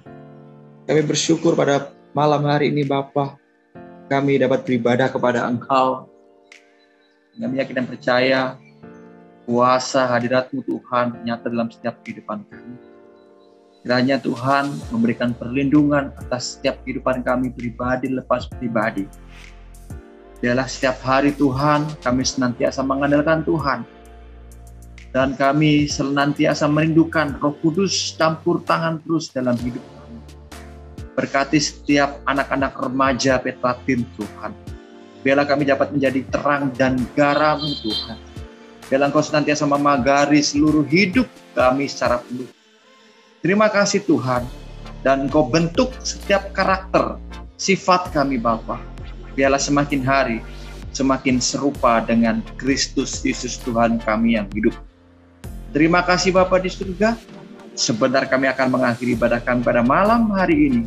S7: Kami bersyukur pada malam hari ini Bapa. Kami dapat beribadah kepada Engkau. Kami yakin dan percaya kuasa hadirat-Mu Tuhan nyata dalam setiap kehidupan kami. Kiranya Tuhan memberikan perlindungan atas setiap kehidupan kami pribadi lepas pribadi. Biarlah setiap hari Tuhan kami senantiasa mengandalkan Tuhan. Dan kami senantiasa merindukan Roh Kudus campur tangan terus dalam hidup kami. Berkati setiap anak-anak remaja Petra Teens Tuhan. Biarlah kami dapat menjadi terang dan garam Tuhan. Biarlah Engkau senantiasa memagari seluruh hidup kami secara penuh. Terima kasih Tuhan. Dan Engkau bentuk setiap karakter, sifat kami Bapa. Biarlah semakin hari, semakin serupa dengan Kristus Yesus Tuhan kami yang hidup. Terima kasih Bapa di surga. Sebentar kami akan mengakhiri ibadah kami pada malam hari ini.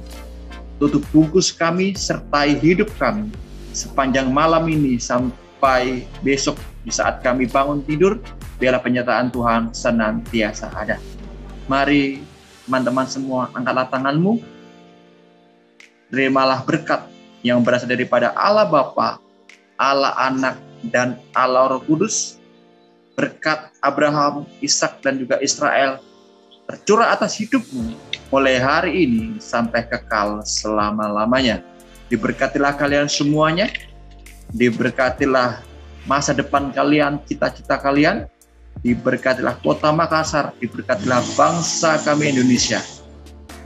S7: Tutup bungkus kami, sertai hidup kami. Sepanjang malam ini sampai besok di saat kami bangun tidur, biarlah penyertaan Tuhan senantiasa ada. Mari teman-teman semua, angkatlah tanganmu. Terimalah berkat yang berasal daripada Allah Bapa, Allah Anak dan Allah Roh Kudus, berkat Abraham, Ishak dan juga Israel tercurah atas hidupmu mulai hari ini sampai kekal selama-lamanya. Diberkatilah kalian semuanya, diberkatilah masa depan kalian, cita-cita kalian, diberkatilah kota Makassar, diberkatilah bangsa kami Indonesia,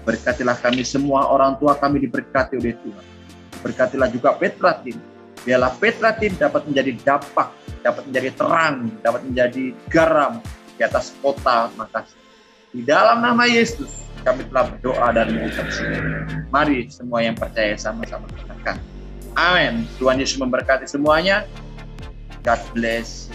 S7: berkatilah kami semua, orang tua kami diberkati oleh Tuhan. Berkatilah juga Petra Team, biarlah Petra Team dapat menjadi dapak, dapat menjadi terang, dapat menjadi garam di atas kota Makassar. Di dalam nama Yesus kami telah berdoa dan mengucap syukur. Mari semua yang percaya sama-sama katakan amin. Tuhan Yesus memberkati semuanya. God bless.